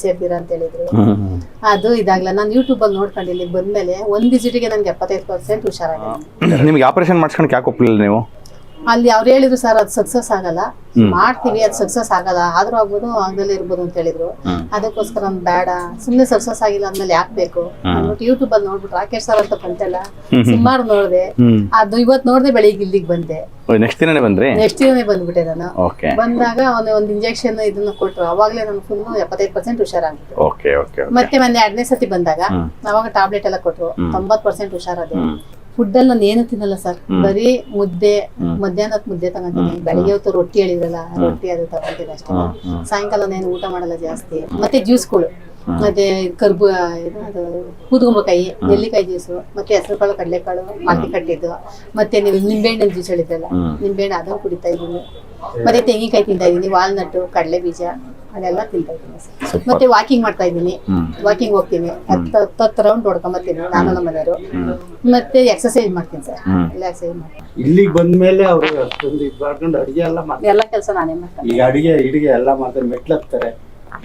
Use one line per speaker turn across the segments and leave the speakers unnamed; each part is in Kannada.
ಸೇರ್ತೀರಾ ಅಂತ ಹೇಳಿದ್ರು. ಅದು ಇದಾಗ್ಲ ನಾನು ಯೂಟ್ಯೂಬ್ ಅಲ್ಲಿ ನೋಡ್ಕೊಂಡು ಇಲ್ಲಿ ಬಂದ್ಮೇಲೆ ಒಂದ್ ವಿಸಿಟಿಗೆ ನನ್ಗೆ 75% ಹುಷಾರಾಗಿದೆ.
ನಿಮ್ಗೆ ಆಪರೇಷನ್ ಮಾಡ್ಸ್ಕೊಳಕ್ಕೆ ಯಾಕೆ ಒಪ್ಪಲಿಲ್ಲ ನೀವು?
ಅಲ್ಲಿ ಅವ್ರು ಹೇಳಿದ್ರು ಸರ್ ಅದು ಸಕ್ಸಸ್ ಆಗಲ್ಲ, ಮಾಡ್ತೀವಿ ಅದು ಸಕ್ಸಸ್ ಆಗಲ್ಲ, ಆದ್ರೂ ಆಗ್ಬೋದು ಆಗದಲ್ಲೇ ಇರ್ಬೋದು ಅಂತ ಹೇಳಿದ್ರು. ಅದಕ್ಕೋಸ್ಕರ ನಾನು ಬೇಡ, ಸುಮ್ನೆ ಸಕ್ಸಸ್ ಆಗಿಲ್ಲ ಅಂದ್ಮೇಲೆ ಯಾಕೆ ಬೇಕು ಅಂದ್ಬಿಟ್ಟು ಯೂಟ್ಯೂಬ್ ಅಲ್ಲಿ ನೋಡ್ಬಿಟ್ಟು ರಾಕೇಶ್ ಸರ್ ಅಂತ ಬಂತಲ್ಲ ಸುಮಾರು ನೋಡ್ದೆ. ಅದು ಇವತ್ತು ನೋಡ್ದೆ, ಬೆಳಿಗ್ಗೆ ಇಲ್ಲಿಗೆ ಬಂದೆ.
ನೆಕ್ಸ್ಟ್ ದಿನನೇ ಬಂದ್ರಿ?
ನೆಕ್ಸ್ಟ್ ದಿನನೇ ಬಂದ್ಬಿಟ್ಟೆ ನಾನು. ಬಂದಾಗ ಒಂದು ಇಂಜೆಕ್ಷನ್ ಇದನ್ನ ಕೊಟ್ರು, ಅವಾಗ್ಲೇ ನಾನು ಫುಲ್ 75% ಹುಷಾರಾಗ್ಬಿಟ್ಟು. ಮತ್ತೆ ಮೊನ್ನೆ 2ನೇ ಸತಿ ಬಂದಾಗ ಅವಾಗ ಟ್ಯಾಬ್ಲೆಟ್ ಎಲ್ಲ ಕೊಟ್ರು, 90% ಹುಷಾರಾದೆ. ಫುಡ್ ಅಲ್ಲಿ ನಾನು ಏನು ತಿನ್ನಲ್ಲ ಸರ್, ಬರೀ ಮುದ್ದೆ, ಮಧ್ಯಾಹ್ನದ ಮುದ್ದೆ ತಗೊಂತೀನಿ, ಬೆಳಿಗ್ಗೆ ಹೊತ್ತು ರೊಟ್ಟಿ ಹೇಳಿದ್ರಲ್ಲ ರೊಟ್ಟಿ ಅದು ತಗೊಂತೀನಿ ಅಷ್ಟೇ. ಸಾಯಂಕಾಲ ನಾನು ಊಟ ಮಾಡಲ್ಲ ಜಾಸ್ತಿ. ಮತ್ತೆ ಜ್ಯೂಸ್ಗಳು, ಮತ್ತೆ ಕೂದಗುಂಬಕಾಯಿ, ನೆಲ್ಲಿಕಾಯಿ ಜ್ಯೂಸು, ಮತ್ತೆ ಹೆಸರುಕಾಳು, ಕಡಲೆಕಾಳು ಮಾತಿ ಕಟ್ಟಿದ್ದು, ಮತ್ತೆ ನೀವು ನಿಂಬೆಹಣ್ಣಿನ ಜ್ಯೂಸ್ ಹೇಳಿದ್ರಲ್ಲ ನಿಂಬೆಹಣ್ಣು ಅದನ್ನು ಕುಡಿತಾ ಇದ್ದೀನಿ. ಮತ್ತೆ ತೆಂಗಿನಕಾಯಿ ತಿಂತಾ ಇದ್ದೀನಿ, ವಾಲ್ನಟ್ಟು, ಕಡಲೆ ಬೀಜ ಅದೆಲ್ಲ ತಿಂತಾ ಇದ್ದೀನಿ ಸರ್. ಮತ್ತೆ ವಾಕಿಂಗ್ ಮಾಡ್ತಾ ಇದ್ದೀನಿ, ವಾಕಿಂಗ್ ಹೋಗ್ತೀನಿ, 10 ರೌಂಡ್ ಹೊಡ್ಕೊಂಬರ್ತೀನಿ ನಾನು ನಮ್ಮ ಮನೆಯವರು. ಮತ್ತೆ ಎಕ್ಸರ್ಸೈಸ್ ಮಾಡ್ತೀನಿ ಸರ್, ಎಲ್ಲ ಎಕ್ಸರ್ಸೈಸ್ ಮಾಡ್ತೀನಿ.
ಇಲ್ಲಿಗೆ ಬಂದ್ಮೇಲೆ ಅವರು ಅಷ್ಟೊಂದು ಇದು ಮಾಡ್ಕೊಂಡು ಅಡಿಗೆ ಎಲ್ಲ ಮಾಡ್ತಾರೆ,
ಎಲ್ಲ ಕೆಲಸ ನಾನೇ ಮಾಡ್ತೀನಿ.
ಈಗ ಅಡಿಗೆ ಎಲ್ಲ ಮಾಡ್ತಾರೆ, ಮೆಟ್ಲು ಹತ್ತಾರೆ,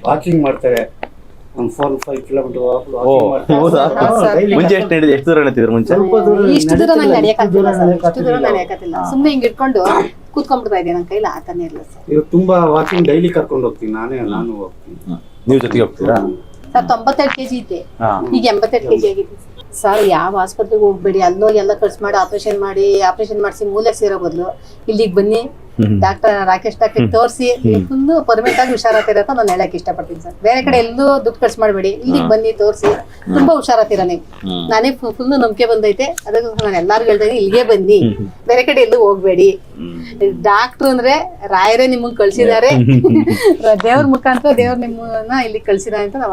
ವಾಕಿಂಗ್ ಮಾಡ್ತಾರೆ. ಒಂದು 4-5 ಕಿಲೋಮೀಟರ್
ಮುಂಚೆ ಎಷ್ಟು ದೂರ ನಡೀತಿದ್ರು? ಮುಂಚೆ
ಇಷ್ಟು ದೂರ ನಂಗೆ ನಡೆಯಕ್ಕಾಗ್ತಿಲ್ಲ ಸರ್, ಇಷ್ಟು ದೂರ ನಡೆಯಕ್ಕಾಗ್ತಿಲ್ಲ. ಸುಮ್ಮನೆ ಹಿಂಗೆ ಇಟ್ಕೊಂಡು ಕೂತ್ಕೊಂಡ್ಬಿಡ್ತಾ ಇದ್ದೀನಿ, ನನ್ನ ಕೈಲಿ ಆತನೇ ಇಲ್ಲ ಸರ್.
ಈಗ ತುಂಬಾ ವಾಕಿಂಗ್ ಡೈಲಿ ಕರ್ಕೊಂಡು ಹೋಗ್ತೀನಿ, ನಾನು ಹೋಗ್ತೀನಿ.
ನೀವು ಜೊತೆಗೆ ಹೋಗ್ತೀರಾ
ಸರ್? 92 kg ಇದ್ದೆ, ಈಗ 82 kg ಆಗಿದೆ ಸರ್. ಯಾವ ಆಸ್ಪತ್ರೆಗೆ ಹೋಗ್ಬೇಡಿ, ಅಲ್ಲೋಗಿ ಎಲ್ಲ ಖರ್ಚು ಮಾಡಿ ಆಪರೇಷನ್ ಮಾಡಿಸಿ ಮೂಲೆ ಸೇರೋ ಬದಲು ಇಲ್ಲಿಗೆ ಬನ್ನಿ, ಡಾಕ್ಟರ್ ರಾಕೇಶ್ ಡಾಕ್ಟರ್ ತೋರಿಸಿ ಫುಲ್ ಪರ್ಮನೆಂಟ್ ಆಗಿ ಹುಷಾರಾಗ್ತೀರ ಅಂತ ನಾನು ಹೇಳಕ್ ಇಷ್ಟಪಡ್ತೀನಿ ಸರ್. ಬೇರೆ ಕಡೆ ಎಲ್ಲೂ ದುಡ್ಡು ಖರ್ಚು ಮಾಡಬೇಡಿ, ಇಲ್ಲಿಗೆ ಬನ್ನಿ ತೋರಿಸಿ, ತುಂಬಾ ಹುಷಾರಾಗ್ತೀರ ನೀವು. ನಾನೇ ಫುಲ್ ನಂಬಿಕೆ ಬಂದೈತೆ, ಅದಕ್ಕೆ ನಾನು ಎಲ್ಲಾರು ಹೇಳ್ತಾ ಇದ್ದೀನಿ ಇಲ್ಲಿಗೆ ಬನ್ನಿ, ಬೇರೆ ಕಡೆ ಎಲ್ಲೂ ಹೋಗ್ಬೇಡಿ. ಡಾಕ್ಟ್ರು ಅಂದ್ರೆ ರಾಯರೇ ನಿಮ್ಮನ್ನ ಕಳ್ಸಿದ್ದಾರೆ, ದೇವ್ರ ಮುಖಾಂತರ ದೇವ್ರ ನಿಮ್ಮನ್ನ ಇಲ್ಲಿ ಕಳ್ಸಿದ್ದಾರೆ ಅಂತ ನಾವು